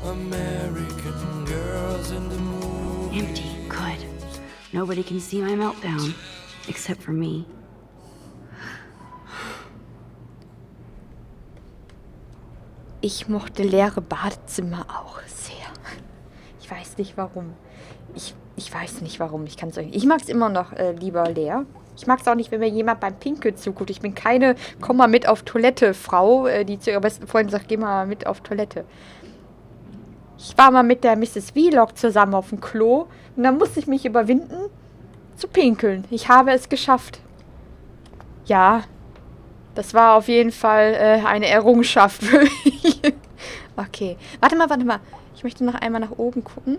American girls in the movies. Empty, good. Nobody can see my meltdown, except for me. Ich mochte leere Badezimmer auch sehr. Ich weiß nicht warum. Ich weiß nicht warum. Ich mag es immer noch lieber leer. Ich mag es auch nicht, wenn mir jemand beim Pinkeln zuguckt. Ich bin keine komm mal mit auf Toilette Frau, die zu ihrer besten Freundin sagt, geh mal mit auf Toilette. Ich war mal mit der Mrs. Vlog zusammen auf dem Klo und dann musste ich mich überwinden zu pinkeln. Ich habe es geschafft. Ja, das war auf jeden Fall eine Errungenschaft für mich. Okay, warte mal. Ich möchte noch einmal nach oben gucken.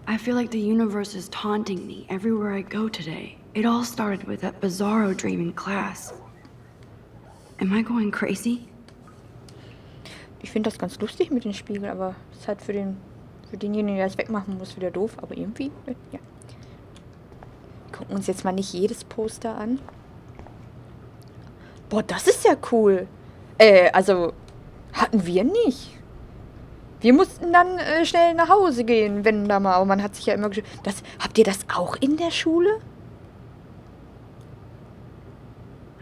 I feel like the universe is taunting me everywhere I go today. It all started with that bizarro dream in class. Am I going crazy? Ich finde das ganz lustig mit dem Spiegel, aber es ist halt für denjenigen, der das wegmachen muss, wieder doof. Aber irgendwie, ja. Wir gucken uns jetzt mal nicht jedes Poster an. Boah, das ist ja cool. Also, hatten wir nicht. Wir mussten dann schnell nach Hause gehen, wenn da mal. Aber man hat sich ja immer habt ihr das auch in der Schule?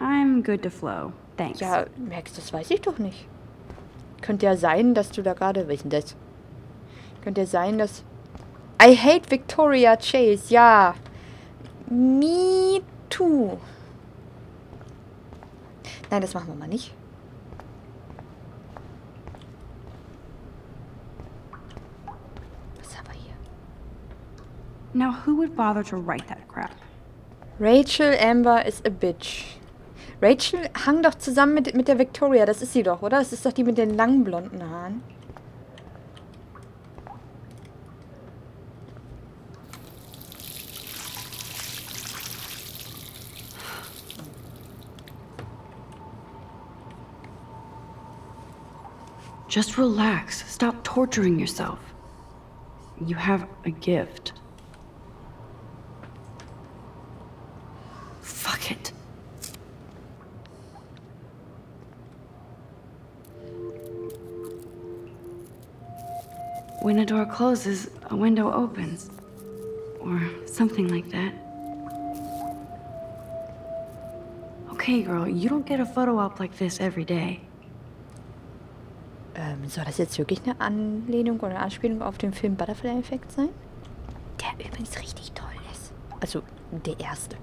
I'm good to flow. Thanks. Ja, merkst du, das weiß ich doch nicht. Könnte ja sein, dass du da gerade... Was ist denn das? Könnte ja sein, dass... I hate Victoria Chase. Ja. Me too. Nein, das machen wir mal nicht. Was haben wir hier? Now, who would bother to write that crap? Rachel Amber is a bitch. Rachel hang doch zusammen mit der Victoria. Das ist sie doch, oder? Das ist doch die mit den langen blonden Haaren. Just relax. Stop torturing yourself. You have a gift. Fuck it. When a door closes, a window opens. Or something like that. Okay, girl, you don't get a photo op like this every day. Soll das jetzt wirklich eine Anlehnung oder eine Anspielung auf den Film Butterfly-Effekt sein? Der übrigens richtig toll ist. Also, der erste.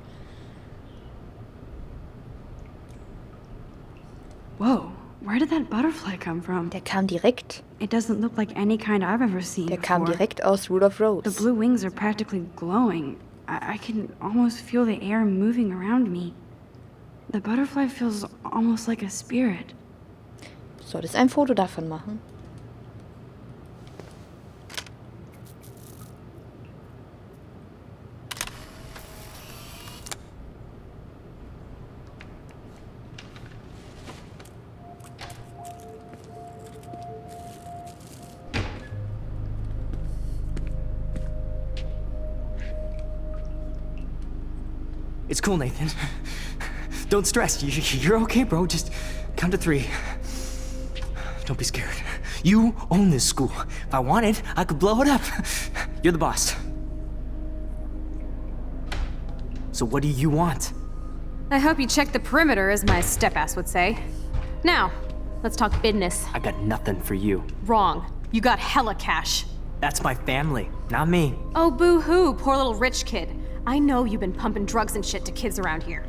Whoa, where did that butterfly come from? Der kam direkt. It doesn't look like any kind I've ever seen Der before. kam direkt aus Rule of Rose. The blue wings are practically glowing. I can almost feel the air moving around me. The butterfly feels almost like a spirit. Solltest ein Foto davon machen? It's cool, Nathan. Don't stress. You're okay, bro. Just count to 3. Don't be scared. You own this school. If I wanted, I could blow it up. You're the boss. So what do you want? I hope you checked the perimeter, as my step-ass would say. Now, let's talk business. I got nothing for you. Wrong. You got hella cash. That's my family, not me. Oh, boo-hoo, poor little rich kid. I know you've been pumping drugs and shit to kids around here.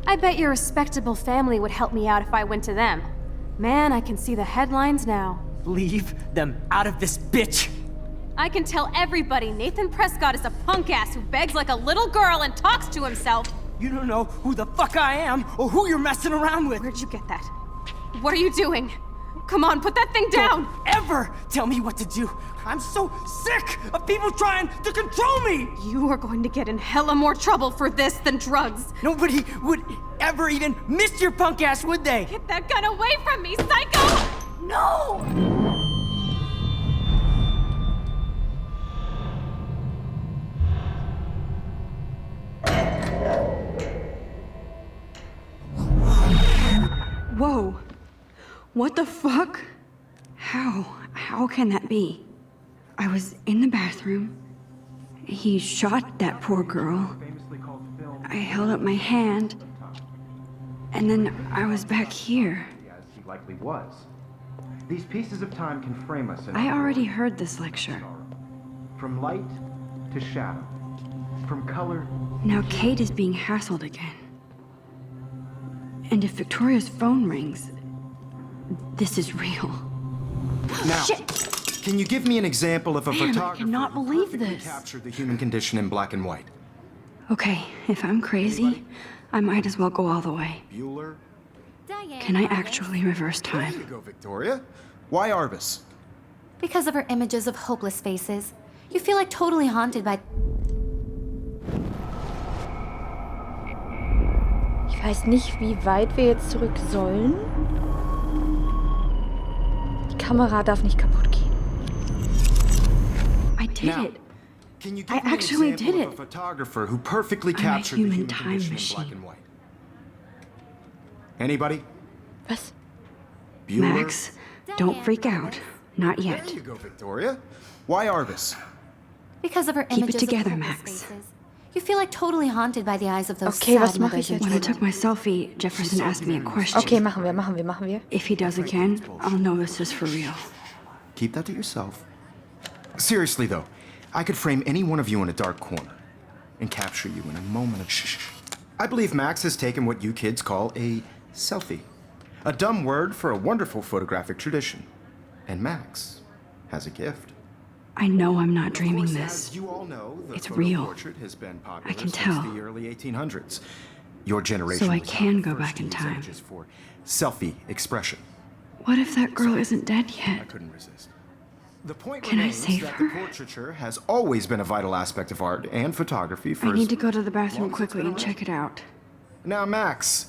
I bet your respectable family would help me out if I went to them. Man, I can see the headlines now. Leave them out of this bitch! I can tell everybody Nathan Prescott is a punk ass who begs like a little girl and talks to himself. You don't know who the fuck I am or who you're messing around with. Where'd you get that? What are you doing? Come on, put that thing down! Don't ever tell me what to do. I'm so sick of people trying to control me! You are going to get in hella more trouble for this than drugs. Nobody would ever even miss your punk ass, would they? Get that gun away from me, psycho! No! Whoa. What the fuck? How can that be? I was in the bathroom. He shot that poor girl. I held up my hand. And then I was back here. As he likely was. These pieces of time can frame us in I our already world. heard this lecture. From light to shadow. From color. Now Kate is being hassled again. And if Victoria's phone rings, this is real. Now, Shit! can you give me an example of a Man, I photographer cannot who believe perfectly this. captured the human condition in black and white? Okay, if I'm crazy, I might as well go all the way. Bueller? Can I actually reverse There you time? go, Victoria. Why Arbus? Because of her images of hopeless faces. You feel like totally haunted by... Ich weiß nicht, wie weit wir jetzt zurück sollen. Die Kamera darf nicht kaputt gehen. I did Now, it. can you I give me an actually example did of a it. photographer who perfectly I'm a captured the human human time condition in black machine. and white? Anybody? Was? Bueller? Max, don't freak out. Not There yet. you go, Victoria. Why Arbus? Because of her Keep it images together, of hopeless Max. faces. You feel like totally haunted by the eyes of those Okay, was sad mache mothers ich jetzt? When I and took my selfie, Jefferson asked me a question. Okay, machen wir. If he does again, I'll know this is for real. Keep that to yourself. Seriously, though, I could frame any one of you in a dark corner and capture you in a moment of shh. I believe Max has taken what you kids call a selfie. A dumb word for a wonderful photographic tradition. And Max has a gift. I know I'm not Of dreaming course, this. as you all know, the It's photo real. portrait has been popular I can since tell. the early 1800s. Your generation So I was not can the go first back to in use time. images for selfie expression. What if that girl isn't dead I yet? couldn't resist. The point Can I remains save that her? the portraiture has always been a vital aspect of art and photography for I need as to go to the bathroom long as it's quickly been and check it out. Now, Max,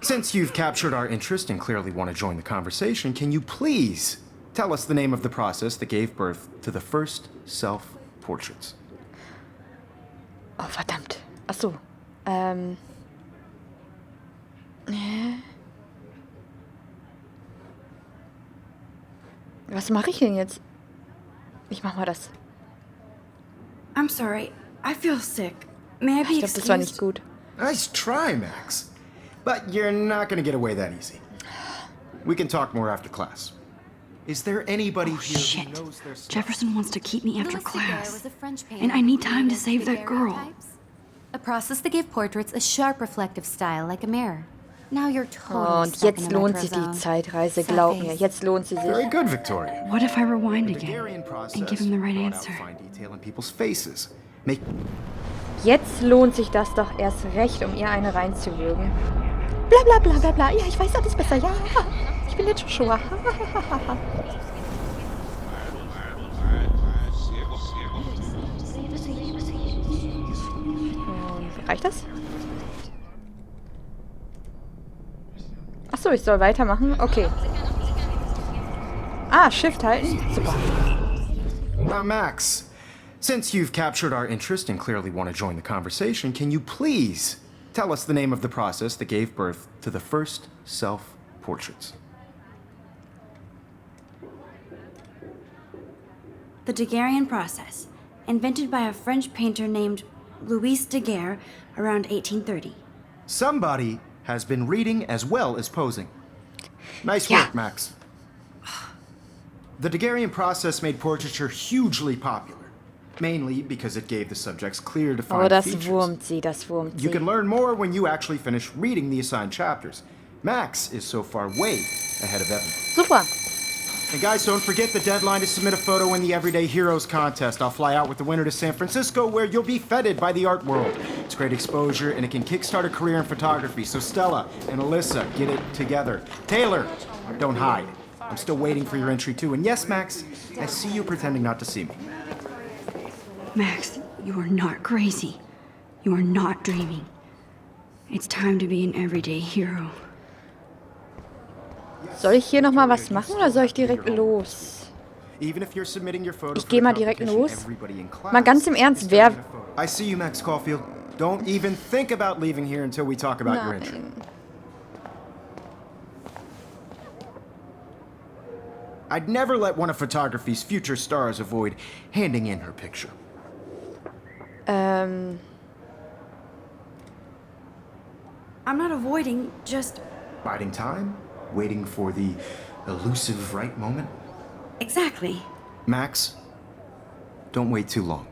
since you've captured our interest and clearly want to join the conversation, can you please tell us the name of the process that gave birth to the first self-portraits? Oh, verdammt. Ach so. Was mache ich denn jetzt? Ich mach mal das. I'm sorry. I feel sick. May I be Ich glaube, das war nicht excused? gut. Nice try, Max. But you're not going to get away that easy. We can talk more after class. Is there anybody here Shit. who knows their stuff? Jefferson wants to keep me after Louis Daguerre class. was a French painter And I need who time to used save that girl. daguerreotypes, a process that gave portraits a sharp reflective style like a mirror. Now you're totally Oh, und stuck jetzt in a lohnt retro sich die zone. Zeitreise, Sad glaub mir. face. Jetzt lohnt sie Very sich. good, Victoria. What if I rewind The again Daguerrean process and give him the right brought out answer? fine detail in people's faces. Make Jetzt lohnt sich das doch erst recht, um ihr eine reinzuwürgen. Bla bla bla bla bla. Ja, ich weiß alles besser. Ja, ich bin jetzt Joshua. Und reicht das? Achso, ich soll weitermachen? Okay. Ah, Shift halten. Super. Now, Max, since you've captured our interest and clearly want to join the conversation, can you please tell us the name of the process that gave birth to the first self-portraits? The Daguerrean process, invented by a French painter named Louis Daguerre around 1830. Somebody has been reading as well as posing. Nice Yeah. work, Max. The Daguerrean process made portraiture hugely popular, mainly because it gave the subjects clear, Oh, defined das features. wurmt sie, das wurmt You sie. can learn more when you actually finish reading the assigned chapters. Max is so far way ahead of Evan. Super. And guys, don't forget the deadline to submit a photo in the Everyday Heroes contest. I'll fly out with the winner to San Francisco, where you'll be feted by the art world. It's great exposure, and it can kickstart a career in photography. So Stella and Alyssa, get it together. Taylor, don't hide. I'm still waiting for your entry too. And yes, Max, I see you pretending not to see me. Max, you are not crazy. You are not dreaming. It's time to be an everyday hero. Soll ich hier nochmal was machen oder soll ich direkt los? Even if you're submitting your photo Ich for geh the mal direkt competition, los. everybody in class Mal ganz im Ernst, is wer... taking a photo. I see you, Max Caulfield. Don't even think about leaving here until we talk about your entry. Nein. I'd never let one of photography's future stars avoid handing in her picture. I'm not avoiding, just... Biding time? Waiting for the elusive right moment? Exactly. Max, don't wait too long.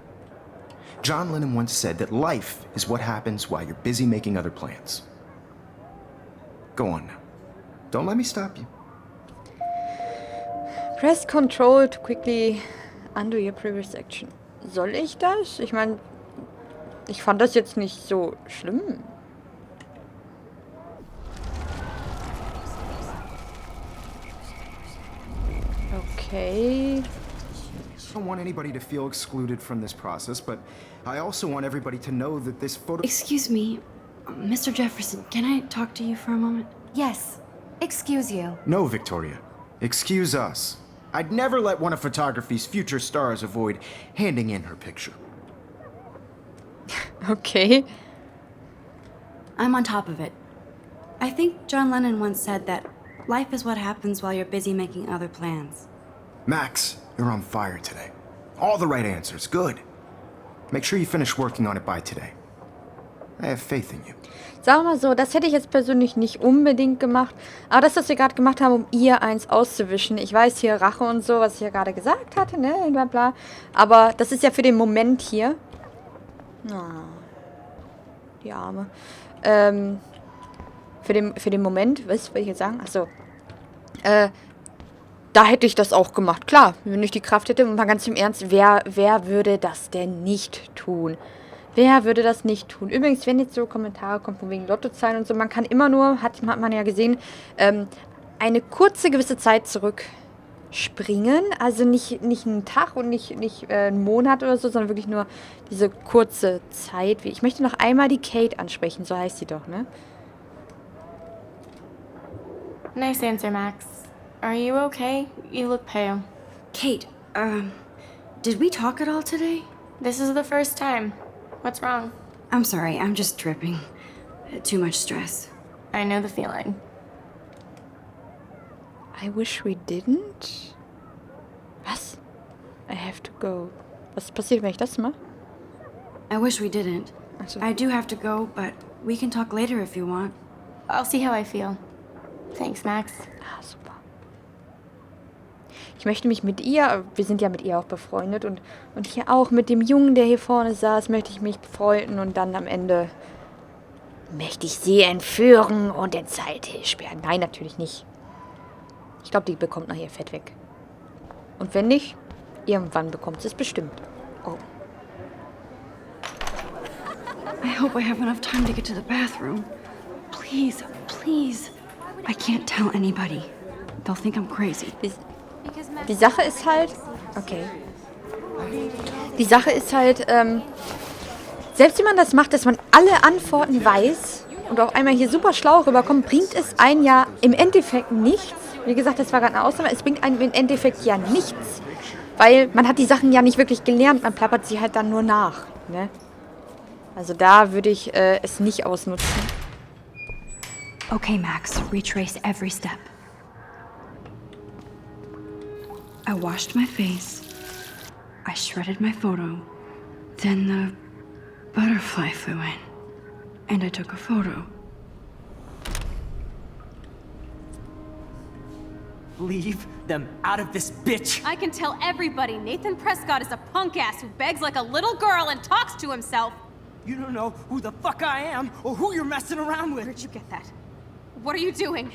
John Lennon once said that life is what happens while you're busy making other plans. Go on now. Don't let me stop you. Press Control to quickly undo your previous action. Soll ich das? Ich meine, ich fand das jetzt nicht so schlimm. Okay. I don't want anybody to feel excluded from this process, but I also want everybody to know that this photo... Excuse me, Mr. Jefferson, can I talk to you for a moment? Yes. Excuse you. No, Victoria. Excuse us. I'd never let one of photography's future stars avoid handing in her picture. Okay. I'm on top of it. I think John Lennon once said that life is what happens while you're busy making other plans. Max, you're on fire today. All the right answers. Good. Make sure you finish working on it by today. I have faith in you. Sagen wir mal so, das hätte ich jetzt persönlich nicht unbedingt gemacht. Aber das, was wir gerade gemacht haben, um ihr eins auszuwischen. Ich weiß hier Rache und so, was ich ja gerade gesagt hatte, ne, bla bla. Aber das ist ja für den Moment hier. Oh, die Arme. Für den Moment, was will ich jetzt sagen? Achso. Da hätte ich das auch gemacht. Klar, wenn ich die Kraft hätte. Und mal ganz im Ernst, wer würde das denn nicht tun? Wer würde das nicht tun? Übrigens, wenn jetzt so Kommentare kommen von wegen Lottozahlen und so, man kann immer nur, hat man ja gesehen, eine kurze gewisse Zeit zurückspringen. Also nicht einen Tag und nicht einen Monat oder so, sondern wirklich nur diese kurze Zeit. Ich möchte noch einmal die Kate ansprechen, so heißt sie doch, ne? Nice answer, Max. Are you okay? You look pale. Kate, did we talk at all today? This is the first time. What's wrong? I'm sorry, I'm just tripping. Too much stress. I know the feeling. I wish we didn't. Was? I have to go. Was passiert, wenn ich das mache? I wish we didn't. Ach so. I do have to go, but we can talk later if you want. I'll see how I feel. Thanks, Max. Ah, super. Ich möchte mich mit ihr, wir sind ja mit ihr auch befreundet und hier auch mit dem Jungen, der hier vorne saß, möchte ich mich befreunden und dann am Ende möchte ich sie entführen und in Zeit sperren. Nein, natürlich nicht. Ich glaube, die bekommt nachher Fett weg. Und wenn nicht, irgendwann bekommt sie es bestimmt. Oh. I hope I have enough time to get to the bathroom. Please, please. I can't tell anybody. They'll think I'm crazy. Die Sache ist halt... Okay. Die Sache ist halt, selbst wenn man das macht, dass man alle Antworten weiß und auf einmal hier super schlau rüberkommt, bringt es einen ja im Endeffekt nichts. Wie gesagt, das war gerade eine Ausnahme. Es bringt einem im Endeffekt ja nichts. Weil man hat die Sachen ja nicht wirklich gelernt. Man plappert sie halt dann nur nach. Ne? Also da würde ich es nicht ausnutzen. Okay, Max, retrace every step. I washed my face. I shredded my photo. Then the butterfly flew in. And I took a photo. Leave them out of this bitch! I can tell everybody Nathan Prescott is a punk ass who begs like a little girl and talks to himself. You don't know who the fuck I am or who you're messing around with. Where'd you get that? What are you doing?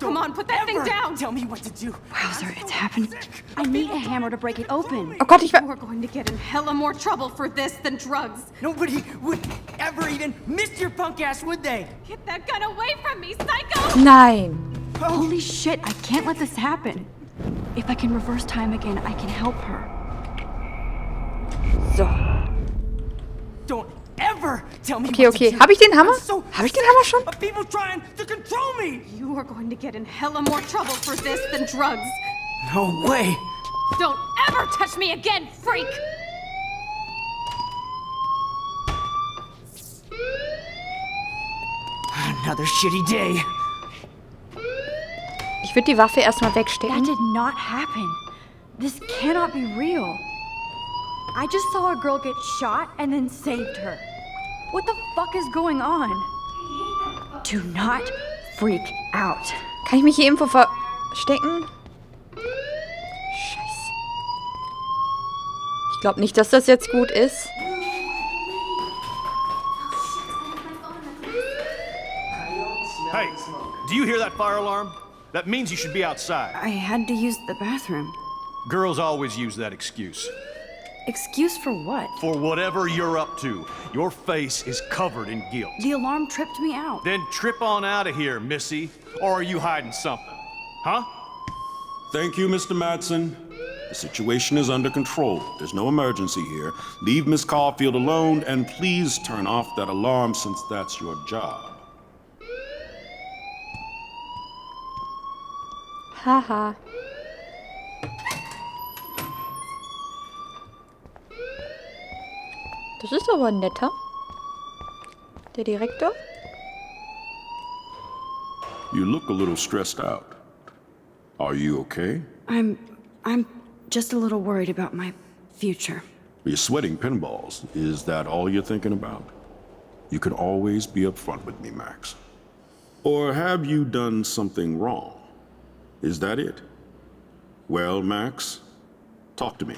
Come on, put that thing down! Tell me what to do. Wowzer, it's happening. I need a hammer to break it open. Oh Gott, ich war... We're going to get in hella more trouble for this than drugs. Nobody would ever even miss your punk ass, would they? Get that gun away from me, psycho! Nein! Holy shit, I can't let this happen. If I can reverse time again, I can help her. So. Don't ever tell me Okay, what okay. to do. Habe ich den Hammer? I'm so Habe ich den Hammer schon? sick of people trying to control me. You are going to get in hella more trouble for this than drugs. No way. Don't ever touch me again, freak! Another shitty day. Ich würde die Waffe erstmal That wegstecken. did not happen. This cannot be real. I just saw a girl get shot and then saved her. What the fuck is going on? Do not freak out. Kann ich mich hier irgendwo verstecken? Scheiße. Ich glaube nicht, dass das jetzt gut ist. Hey, do you hear that fire alarm? That means you should be outside. I had to use the bathroom. Girls always use that excuse. Excuse for what? For whatever you're up to, your face is covered in guilt. The alarm tripped me out. Then trip on out of here, Missy. Or are you hiding something? Huh? Thank you, Mr. Madsen. The situation is under control. There's no emergency here. Leave Miss Caulfield alone, and please turn off that alarm since that's your job. Haha. Das ist aber ein netter. Der Direktor. You look a little stressed out. Are you okay? I'm just a little worried about my future. You're sweating pinballs. Is that all you're thinking about? You can always be upfront with me, Max. Or have you done something wrong? Is that it? Well, Max, talk to me.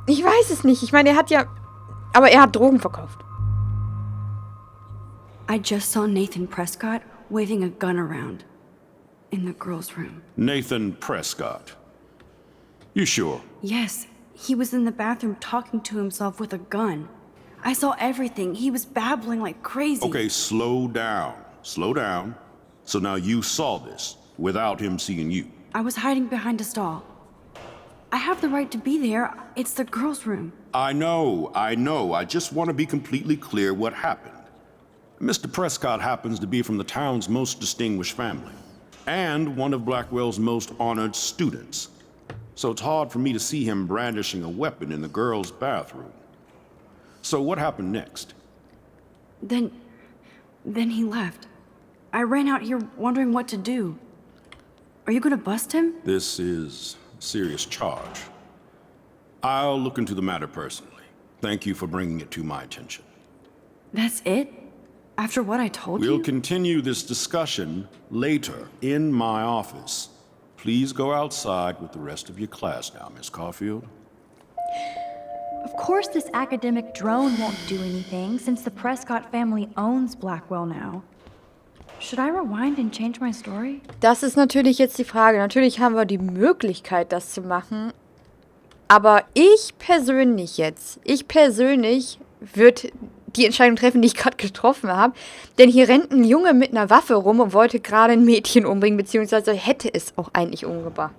Ich weiß es nicht. Ich meine, er hat ja... Aber er hat Drogen verkauft. I just saw Nathan Prescott waving a gun around in the girls' room. Nathan Prescott. You sure? Yes, he was in the bathroom talking to himself with a gun. I saw everything. He was babbling like crazy. Okay, slow down. Slow down. So now you saw this without him seeing you. I was hiding behind a stall. I have the right to be there. It's the girls' room. I know. I just want to be completely clear what happened. Mr. Prescott happens to be from the town's most distinguished family, and one of Blackwell's most honored students. So it's hard for me to see him brandishing a weapon in the girls' bathroom. So what happened next? Then he left. I ran out here wondering what to do. Are you gonna bust him? This is a serious charge. I'll look into the matter personally. Thank you for bringing it to my attention. That's it? After what I told We'll you? continue this discussion later in my office. Please go outside with the rest of your class now, Miss Caulfield. Of course this academic drone won't do anything since the Prescott family owns Blackwell now. Should I rewind and change my story? Das ist natürlich jetzt die Frage. Natürlich haben wir die Möglichkeit, das zu machen. Aber ich persönlich würde die Entscheidung treffen, die ich gerade getroffen habe. Denn hier rennt ein Junge mit einer Waffe rum und wollte gerade ein Mädchen umbringen, beziehungsweise hätte es auch eigentlich umgebracht.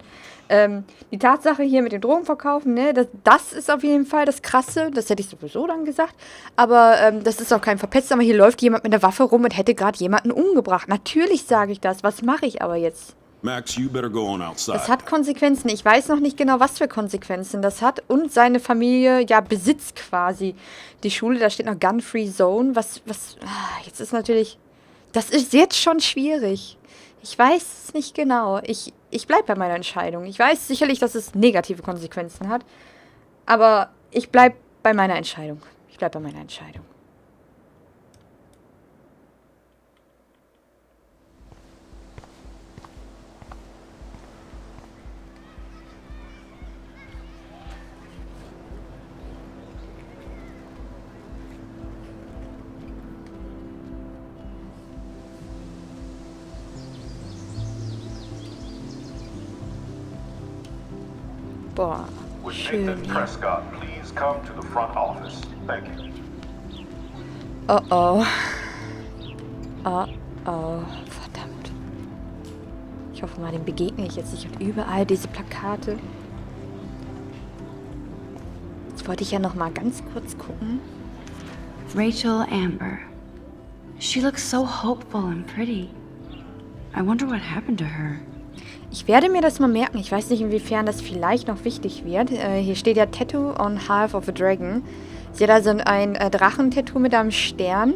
Die Tatsache hier mit dem Drogenverkaufen, ne, das ist auf jeden Fall das Krasse. Das hätte ich sowieso dann gesagt. Aber das ist auch kein Verpetzer. Aber hier läuft jemand mit einer Waffe rum und hätte gerade jemanden umgebracht. Natürlich sage ich das. Was mache ich aber jetzt? Max, you better go on outside. Das hat Konsequenzen. Ich weiß noch nicht genau, was für Konsequenzen das hat. Und seine Familie, ja, besitzt quasi die Schule. Da steht noch Gun-Free Zone. Jetzt ist natürlich... Das ist jetzt schon schwierig. Ich weiß es nicht genau. Ich bleibe bei meiner Entscheidung. Ich weiß sicherlich, dass es negative Konsequenzen hat. Aber ich bleibe bei meiner Entscheidung. Ich bleibe bei meiner Entscheidung. Boah, Would schön Nathan hier. Prescott please come to the front office? Thank you. Oh oh. Oh oh. Verdammt. Ich hoffe mal, dem begegne ich jetzt nicht. Und überall diese Plakate. Jetzt wollte ich ja noch mal ganz kurz gucken. Rachel Amber. She looks so hopeful and pretty. I wonder what happened to her. Ich werde mir das mal merken. Ich weiß nicht, inwiefern das vielleicht noch wichtig wird. Hier steht ja Tattoo on half of a dragon. Sie hat also ein Drachentattoo mit einem Stern.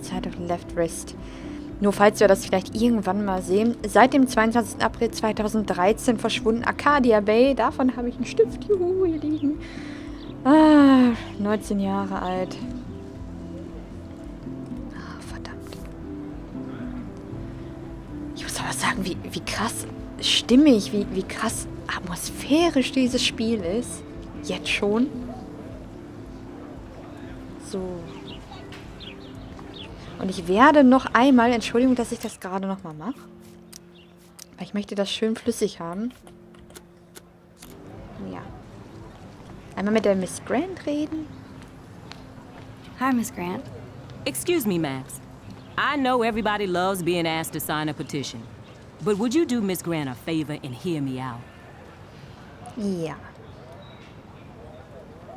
Zeit auf Left Wrist. Nur falls wir das vielleicht irgendwann mal sehen. Seit dem 22. April 2013 verschwunden Arcadia Bay. Davon habe ich einen Stift. Juhu, hier liegen. 19 Jahre alt. Verdammt. Ich muss aber sagen, wie krass stimmig, wie krass atmosphärisch dieses Spiel ist. Jetzt schon. So. Und ich werde noch einmal, Entschuldigung, dass ich das gerade nochmal mache. Weil ich möchte das schön flüssig haben. Ja. Einmal mit der Miss Grant reden. Hi, Miss Grant. Excuse me, Max. I know everybody loves being asked to sign a petition. But would you do Miss Grant a favor and hear me out? Ja.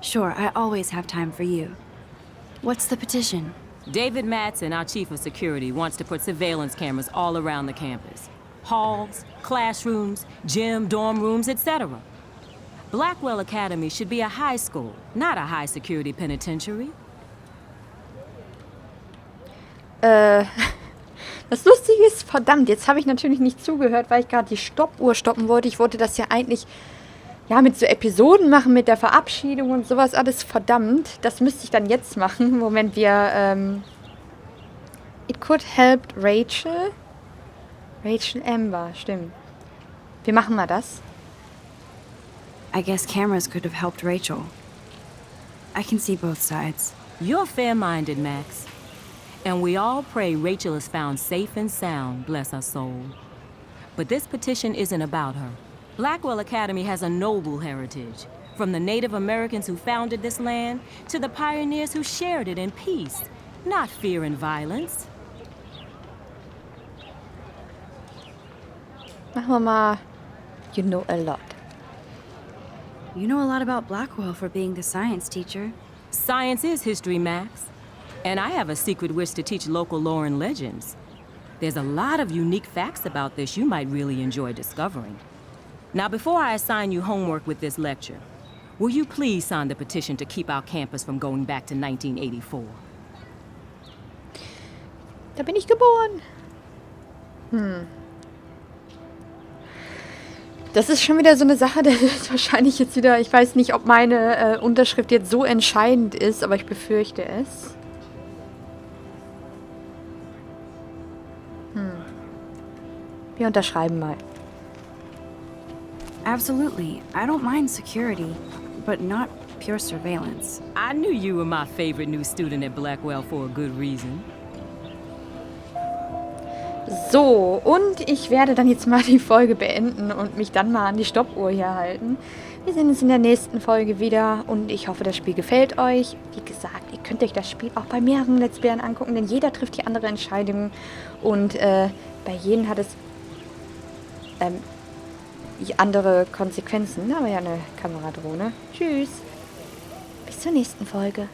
Sure, I always have time for you. What's the petition? David Madsen, our chief of security, wants to put surveillance cameras all around the campus. Halls, classrooms, gym, dorm rooms, etc. Blackwell Academy should be a high school, not a high-security penitentiary. Das Lustige ist, verdammt, jetzt habe ich natürlich nicht zugehört, weil ich gerade die Stoppuhr stoppen wollte. Ich wollte das ja eigentlich mit so Episoden machen, mit der Verabschiedung und sowas. Alles verdammt. Das müsste ich dann jetzt machen. Moment, It could help Rachel. Rachel Amber, stimmt. Wir machen mal das. I guess cameras could have helped Rachel. I can see both sides. You're fair-minded, Max. And we all pray Rachel is found safe and sound, bless her soul. But this petition isn't about her. Blackwell Academy has a noble heritage, from the Native Americans who founded this land to the pioneers who shared it in peace, not fear and violence. Machen wir mal You know a lot. You know a lot about Blackwell for being the science teacher. Science is history, Max. And I have a secret wish to teach local lore and legends. There's a lot of unique facts about this you might really enjoy discovering. Now, before I assign you homework with this lecture, will you please sign the petition to keep our campus from going back to 1984? Da bin ich geboren. Das ist schon wieder so eine Sache, das ist wahrscheinlich jetzt wieder, ich weiß nicht, ob meine Unterschrift jetzt so entscheidend ist, aber ich befürchte es. Wir unterschreiben mal. Absolutely. I don't mind security, but not pure surveillance. I knew you were my favorite new student at Blackwell for a good reason. So, und ich werde dann jetzt mal die Folge beenden und mich dann mal an die Stoppuhr hier halten. Wir sehen uns in der nächsten Folge wieder und ich hoffe, das Spiel gefällt euch. Wie gesagt, ihr könnt euch das Spiel auch bei mehreren Let's Playern angucken, denn jeder trifft die andere Entscheidung und bei jedem hat es andere Konsequenzen. Aber ja, eine Kameradrohne. Tschüss. Bis zur nächsten Folge.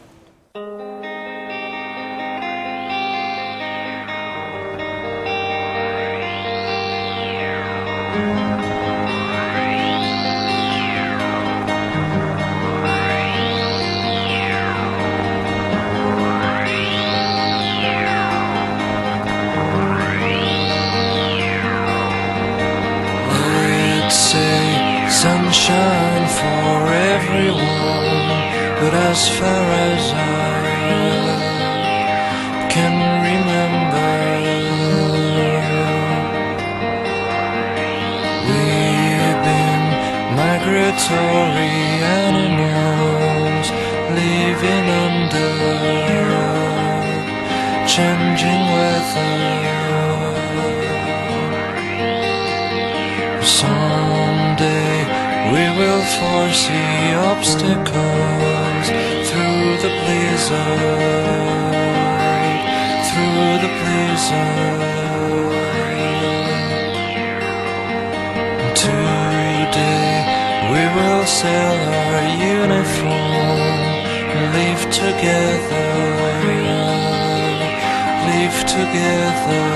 Sunshine for everyone, but as far as I can remember, we've been migratory animals living under changing weather. Someday we will foresee obstacles through the blizzard, through the blizzard. Today we will sell our uniform, live together, live together.